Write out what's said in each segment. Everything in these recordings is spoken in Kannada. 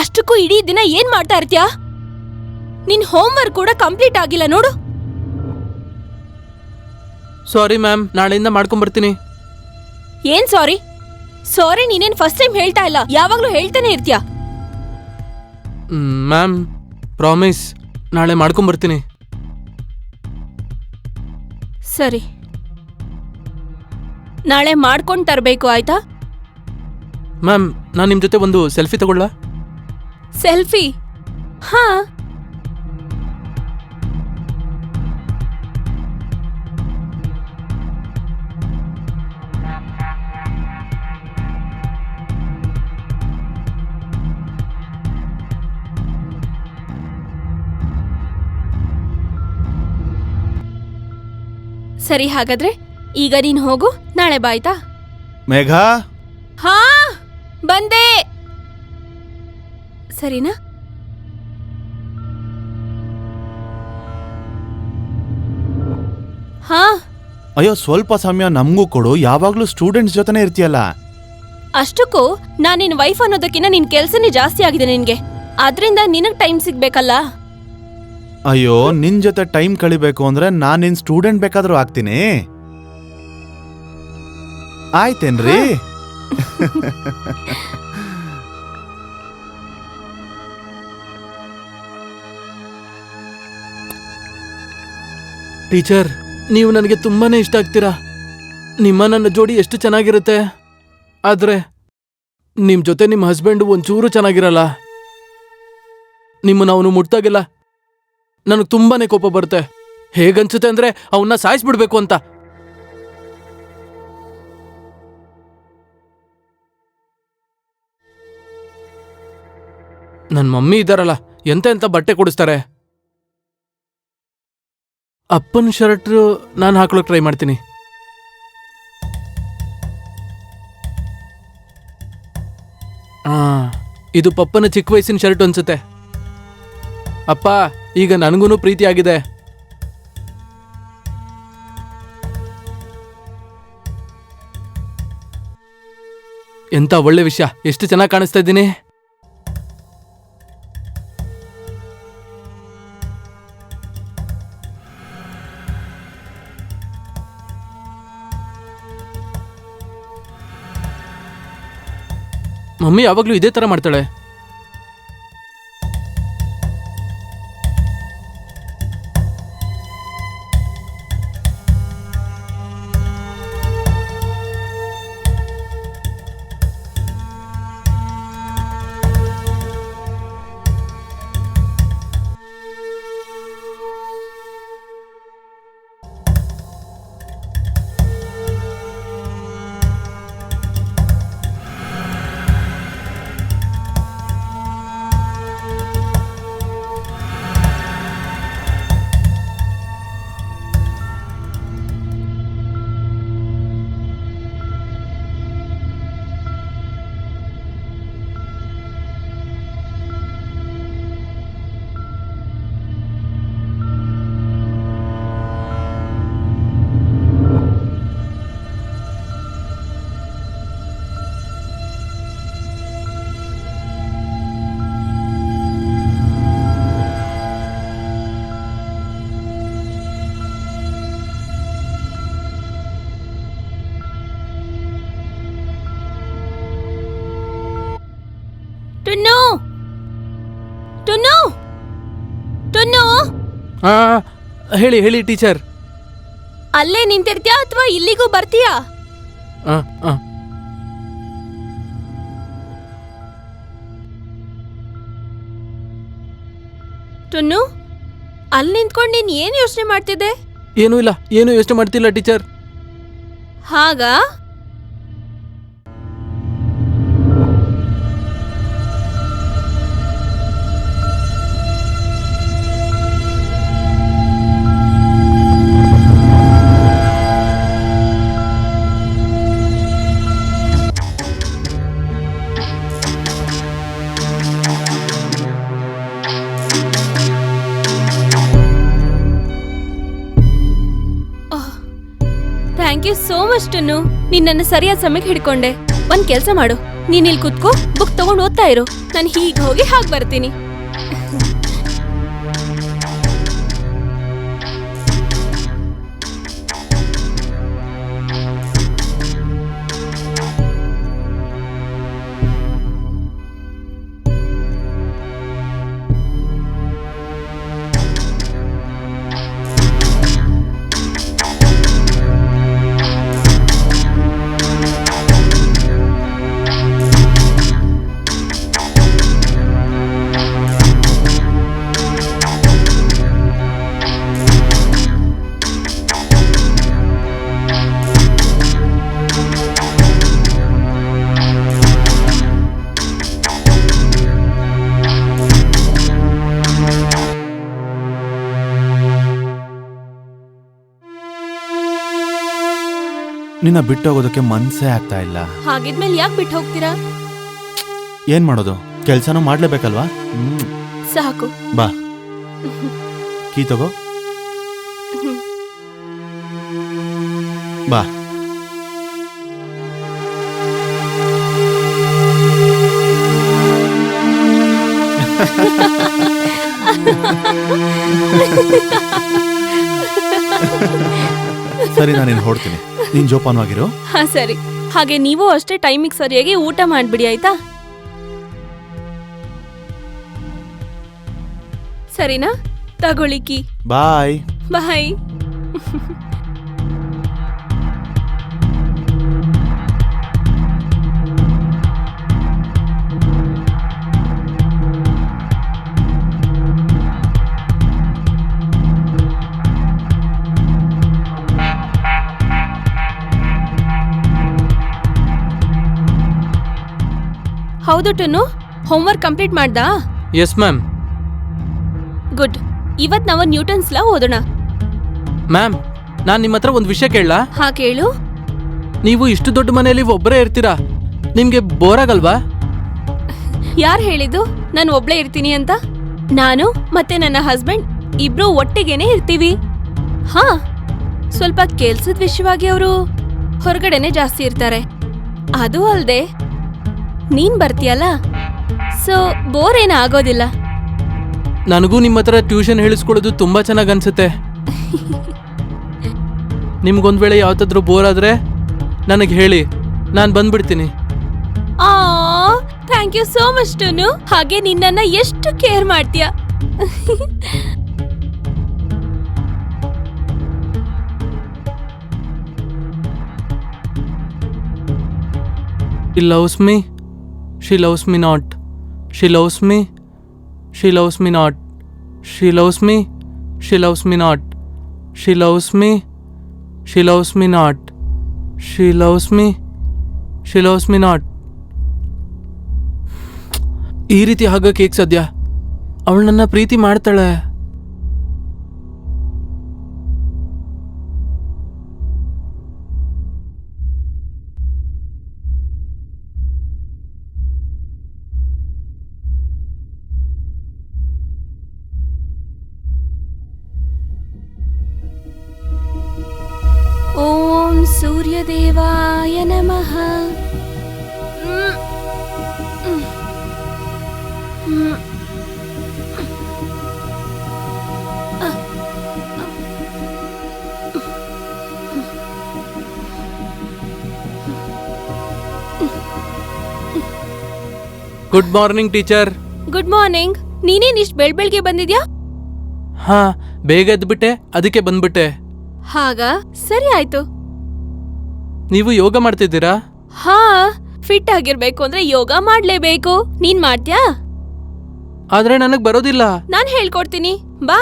ಅಷ್ಟಕ್ಕೂ ಇಡೀ ದಿನ ಏನ್ ಮಾಡ್ತಾ ಇರ್ತೀಯಾ? ನಿನ್ ಹೋಮ್ವರ್ಕ್ ಕೂಡ ಕಂಪ್ಲೀಟ್ ಆಗಿಲ್ಲ ನೋಡು. ಸಾರಿ ಮ್ಯಾಮ್, ನಾಳೆಯಿಂದ ಮಾಡ್ಕೊಂಡ್ಬರ್ತೀನಿ. ಏನ್ ಸಾರಿ? ಸಾರಿ ನೀನೇನ್ ಫಸ್ಟ್ ಟೈಮ್ ಹೇಳ್ತಾ ಇಲ್ಲ, ಯಾವಾಗ್ಲೂ ಹೇಳ್ತಾನೆ ಇರ್ತೀಯ. ಮ್ಯಾಮ್ ಪ್ರಾಮಿಸ್, ನಾಳೆ ಮಾಡ್ಕೊಂಡ್ಬರ್ತೀನಿ. ಸರಿ, ನಾಳೆ ಮಾಡ್ಕೊಂಡ್ ತರ್ಬೇಕು ಆಯ್ತಾ? ಮ್ಯಾಮ್, ನಾನು ನಿಮ್ ಜೊತೆ ಒಂದು ಸೆಲ್ಫಿ ತಗೊಳ್ಳ? ಸೆಲ್ಫಿ? ಹಾ. ಸರಿ, ಹಾಗಾದ್ರೆ ಈಗ ನೀನ್ ಹೋಗು, ನಾಳೆ ಬಾಯ್ತಾ? ಮೇಘಾ. ಹಾ, ಬಂದೆ. ಸರಿನಾ? ಹಾ. ಅಯ್ಯೋ, ಸ್ವಲ್ಪ ಸಮಯ ನಮಗೂ ಕೊಡು, ಯಾವಾಗ್ಲೂ ಸ್ಟೂಡೆಂಟ್ಸ್ ಜೊತೆನೇ ಇರ್ತೀಯಲ್ಲ. ಅಷ್ಟಕ್ಕೂ ನಾನ್ ನಿನ್ ವೈಫ್ ಅನ್ನೋದಕ್ಕಿಂತ ನಿನ್ ಕೆಲ್ಸನೇ ಜಾಸ್ತಿ ಆಗಿದೆ ನಿನ್ಗೆ, ಆದ್ರಿಂದ ನಿನಗ್ ಟೈಮ್ ಸಿಗ್ಬೇಕಲ್ಲ. ಅಯ್ಯೋ, ನಿನ್ ಜೊತೆ ಟೈಮ್ ಕಳಿಬೇಕು ಅಂದ್ರೆ ನಾನ್ ನಿನ್ ಸ್ಟೂಡೆಂಟ್ ಬೇಕಾದ್ರೂ ಆಗ್ತೀನಿ. ಆಯ್ತೇನ್ರಿ? ಟೀಚರ್, ನೀವು ನನಗೆ ತುಂಬಾನೇ ಇಷ್ಟ ಆಗ್ತೀರಾ. ನನ್ನ ಜೋಡಿ ಎಷ್ಟು ಚೆನ್ನಾಗಿರುತ್ತೆ. ಆದ್ರೆ ನಿಮ್ ಜೊತೆ ನಿಮ್ಮ ಹಸ್ಬೆಂಡ್ ಒಂಚೂರು ಚೆನ್ನಾಗಿರಲ್ಲ. ನಿಮ್ಮನ್ನ ಅವನು ಮುಟ್ತಾಗಿಲ್ಲ ನನಗೆ ತುಂಬಾನೇ ಕೋಪ ಬರುತ್ತೆ. ಹೇಗನ್ಸುತ್ತೆ ಅಂದ್ರೆ ಅವನ್ನ ಸಾಯಿಸ್ಬಿಡ್ಬೇಕು ಅಂತ. ನನ್ನ ಮಮ್ಮಿ ಇದ್ದಾರಲ್ಲ, ಎಂತ ಬಟ್ಟೆ ಕೊಡಿಸ್ತಾರೆ. ಅಪ್ಪನ ಶರ್ಟ್ ನಾನು ಹಾಕೊಳ್ಳೋಕೆ ಟ್ರೈ ಮಾಡ್ತೀನಿ. ಇದು ಪಪ್ಪನ ಚಿಕ್ಕ ವಯಸ್ಸಿನ ಶರ್ಟ್ ಅನ್ಸುತ್ತೆ. ಅಪ್ಪ, ಈಗ ನನಗೂ ಪ್ರೀತಿ ಆಗಿದೆ. ಎಂತ ಒಳ್ಳೆ ವಿಷಯ, ಎಷ್ಟು ಚೆನ್ನಾಗಿ ಕಾಣಿಸ್ತಾ ಇದ್ದೀನಿ. ಮಮ್ಮಿ ಯಾವಾಗ್ಲೂ ಇದೇ ತರ ಮಾಡ್ತಾಳೆ. ಟುನ್ನು, ಟುನ್ನು, ಟುನ್ನು. ಹೇಳಿ ಹೇಳಿ ಟೀಚರ್. ಅಲ್ಲೇ ನಿಂತಿರ್ತೀಯಾ ಅಥವಾ ಇಲ್ಲಿಗೂ ಬರ್ತೀಯಾ? ಟುನ್ನು, ಅಲ್ಲಿ ನಿಂತ್ಕೊಂಡು ನೀನ್ ಏನ್ ಯೋಚನೆ ಮಾಡ್ತಿದ್ದೆ? ಏನೂ ಇಲ್ಲ, ಏನು ಯೋಚನೆ ಮಾಡ್ತಿಲ್ಲ ಟೀಚರ್. ಹಾಗಾ? ಥ್ಯಾಂಕ್ ಯು ಸೋ ಮಚ್ ಟುನ್ನು, ನಿನ್ನನ್ನು ಸರಿಯಾದ ಸಮಯಕ್ಕೆ ಹಿಡ್ಕೊಂಡೆ. ಒಂದ್ ಕೆಲ್ಸ ಮಾಡು, ನೀನ್ ಇಲ್ಲಿ ಕುತ್ಕೋ, ಬುಕ್ ತಗೊಂಡ್ ಓದ್ತಾ ಇರು. ನಾನು ಹೀಗ್ ಹೋಗಿ ಹಾಗೆ ಬರ್ತೀನಿ. ನಿನ್ನ ಬಿಟ್ಟೋಗೋದಕ್ಕೆ ಮನ್ಸೇ ಆಗ್ತಾ ಇಲ್ಲ. ಹಾಗಿದ್ಮೇಲೆ ಯಾಕೆ ಬಿಟ್ಟು ಹೋಗ್ತೀರಾ? ಏನ್ ಮಾಡೋದು, ಕೆಲ್ಸನೂ ಮಾಡ್ಲೇಬೇಕಲ್ವಾ. ಸಾಕು ಬಾ, ಕೀ ತಗೋ. ಬಾ. ಸರಿ, ನಾನೇನು ಹೊಡ್ತೀನಿ, ನೀನ್ ಜೋಪಾನವಾಗಿರು. ಹಾ ಸರಿ. ಹಾಗೆ ನೀವು ಅಷ್ಟೇ ಟೈಮಿಗೆ ಸರಿಯಾಗಿ ಊಟ ಮಾಡ್ಬಿಡಿ, ಆಯ್ತಾ? ಸರಿನಾ? ತಗೊಳ್ಳಿ ಕೀ. ಬಾಯ್. ಬಾಯ್. ಹೌದು ಟನ್ನು, ಹೋಮ್ವರ್ಕ್ ಕಂಪ್ಲೀಟ್ ಮಾಡ್ದಾ? Yes ma'am. ಗುಡ್. ಇವತ್ ನಾವು ನ್ಯೂಟನ್ಸ್ ಲಾ ಓದೋಣ. ಮ್ಯಾಮ್, ನಾನ್ ನಿಮ್ಮ ಹತ್ರ ಒಂದು ವಿಷಯ ಕೇಳಲಾ? ಹಾ ಕೇಳು. ನೀವು ಇಷ್ಟು ದೊಡ್ಡ ಮನೆಯಲ್ಲಿ ಒಬ್ಬರೇ ಇರ್ತೀರಾ, ನಿಮ್ಗೆ ಬೋರ್ ಆಗಲ್ವಾ? ಯಾರು ಹೇಳಿದ್ದು ನಾನು ಒಬ್ಳೇ ಇರ್ತೀನಿ ಅಂತ? ನಾನು ಮತ್ತೆ ನನ್ನ ಹಸ್ಬೆಂಡ್ ಇಬ್ರು ಒಟ್ಟಿಗೆನೆ ಇರ್ತೀವಿ. ಹಾ, ಸ್ವಲ್ಪ ಕೆಲ್ಸದ ವಿಷಯವಾಗಿ ಅವರು ಹೊರಗಡೆನೆ ಜಾಸ್ತಿ ಇರ್ತಾರೆ. ಅದು ಅಲ್ದೆ ನೀನ್ ಬರ್ತೀಯಲ್ಲ, ಸೊ ಬೋರ್ ಏನ ಆಗೋದಿಲ್ಲ. ನನಗೂ ನಿಮ್ಮ ಹತ್ರ ಟ್ಯೂಷನ್ ಹೇಳಿಸ್ಕೊಳ್ಳೋದು ತುಂಬಾ ಚೆನ್ನಾಗಿ ಅನ್ಸುತ್ತೆ. ನಿಮ್ಗೊಂದ್ ವೇಳೆ ಯಾವತ್ತಾದ್ರೂ ಬೋರ್ ಆದ್ರೆ ನನಗೆ ಹೇಳಿ, ನಾನು ಬಂದ್ಬಿಡ್ತೀನಿ. ಆ ಥ್ಯಾಂಕ್ ಯು ಸೋ ಮಚ್ ಟುನು. ಹಾಗೆ ನಿನ್ನನ್ನ ಎಷ್ಟು ಕೇರ್ ಮಾಡ್ತೀಯ. She loves me. She loves me not. She loves me. She loves me not. She loves me. She loves me not. She loves me. She loves me not. She loves me. She loves me not. ಈ ರೀತಿ ಆಗಕ್ಕೆ ಹೇಗೆ ಸಾಧ್ಯ? ಅವಳು ನನ್ನ ಪ್ರೀತಿ ಮಾಡ್ತಾಳೆ. ಓಂ ಸೂರ್ಯದೇವಾಯ ನಮಃ. Good morning teacher. Good morning. ನೀನೇನ್ ಇಷ್ಟು ಬೆಳ್ಬೆಳ್ಗೆ ಬಂದಿದ್ಯಾ? ಹಾ, ಬೇಗ ಎದ್ಬಿಟ್ಟೆ, ಅದಕ್ಕೆ ಬಂದ್ಬಿಟ್ಟೆ. ಹಾಗ ಸರಿ ಆಯ್ತು. ನೀವು ಯೋಗ ಮಾಡ್ತಿದ್ದೀರಾ? ಹಾ, ಫಿಟ್ ಆಗಿರ್ಬೇಕು ಅಂದ್ರೆ ಯೋಗ ಮಾಡ್ಲೇಬೇಕು. ನೀನ್ ಮಾಡ್ತ್ಯಾ? ಆದ್ರೆ ನನಗ್ ಬರೋದಿಲ್ಲ. ನಾನ್ ಹೇಳ್ಕೊಡ್ತೀನಿ, ಬಾ.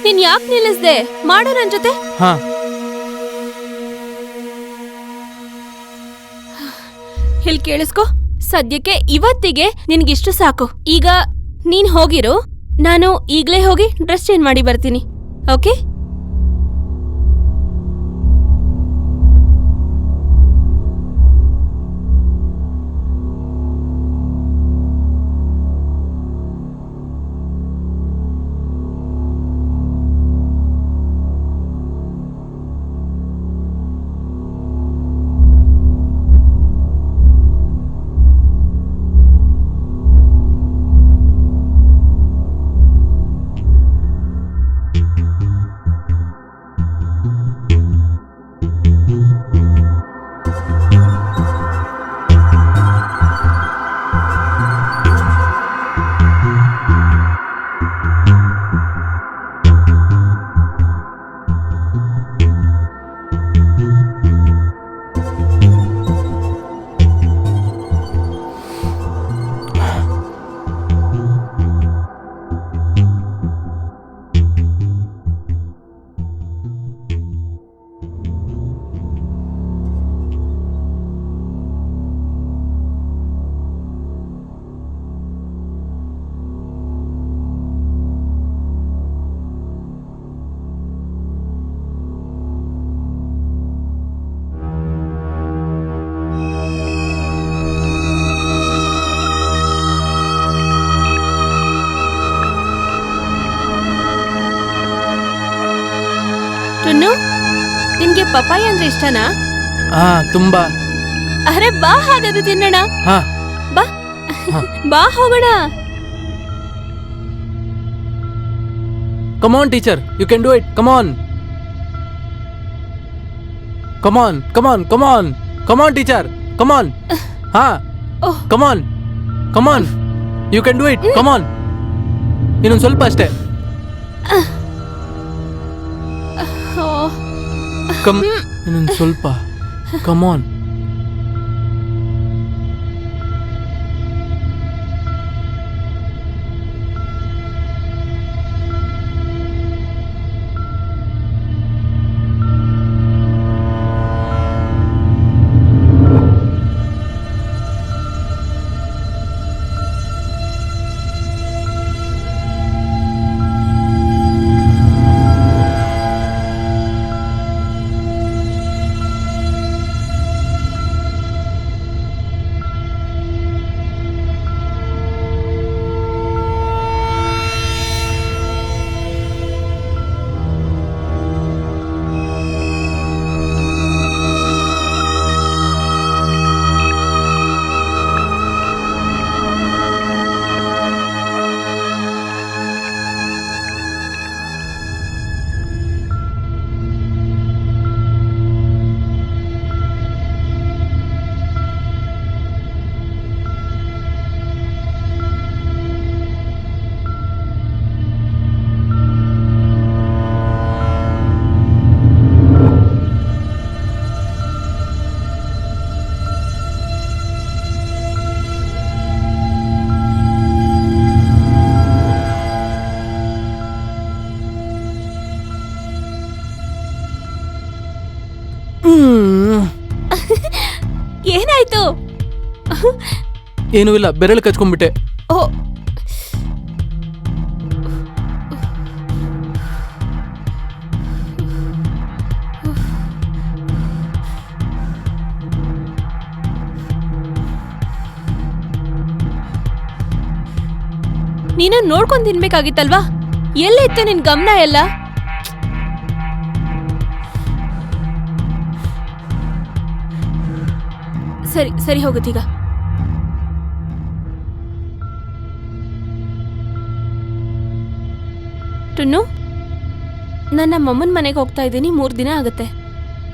ನೀನ್ ಯಾಕೆ ನಿಲ್ಲಿಸ್ದೆ? ಮಾಡೋ ನನ್ ಜೊತೆ. ಹಾ. ಇಲ್ಲಿ ಕೇಳಿಸ್ಕೊ, ಸದ್ಯಕ್ಕೆ ಇವತ್ತಿಗೆ ನಿನ್ಗಿಷ್ಟು ಸಾಕು. ಈಗ ನೀನ್ ಹೋಗಿರು, ನಾನು ಈಗಲೇ ಹೋಗಿ ಡ್ರೆಸ್ ಚೇಂಜ್ ಮಾಡಿ ಬರ್ತೀನಿ. ಓಕೆ? ಟುನ್ನು, ನಿಮ್ಗೆ ಪಪ್ಪಾಯ ಅಂದ್ರೆ ಇಷ್ಟನಾ? ಹಾ, ತುಂಬಾ. ಅರೆ ಬಾ, ಹಾಗಾದ್ರೆ ತಿನ್ನೋಣ. ಹಾ, ಬಾ ಬಾ ಹೋಗೋಣ. come on teacher, you can do it, come on. Come on, come on, come on, come on teacher, come on. Ha, oh, come on, come on, you can do it, come on. ಇನ್ನೊಂದು ಸ್ವಲ್ಪ ಅಷ್ಟೇ. ಓಹ್. ಕಮ್, ಇನ್ನೊಂದು ಸ್ವಲ್ಪ, come on. ಏನಾಯ್ತು? ಏನೂ ಇಲ್ಲ, ಬೆರಳು ಕಚ್ಕೊಂಡ್ಬಿಟ್ಟೆ. ಓ, ನೀನು ನೋಡ್ಕೊಂಡ್ ತಿನ್ಬೇಕಾಗಿತ್ತಲ್ವಾ? ಎಲ್ಲಿತ್ತು ನಿನ್ ಗಮನ ಎಲ್ಲ? ಸರಿ ಸರಿ, ಹೋಗುತ್ತೀಗ. ಟುನ್ನು, ನನ್ನ ಮಮ್ಮನ ಮನೆಗೆ ಹೋಗ್ತಾ ಇದ್ದೀನಿ, 3 ದಿನ ಆಗುತ್ತೆ.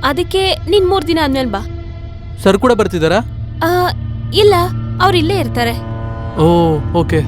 ಅದಕ್ಕೆ ನೀನ್ 3 ದಿನ ಆದ್ಮೇಲೆ ಬಾ. ಸರ್ ಕೂಡ ಬರ್ತಿದ್ದಾರಾ? ಇಲ್ಲ, ಅವ್ರು ಇಲ್ಲೇ ಇರ್ತಾರೆ. ಓ, ಓಕೆ.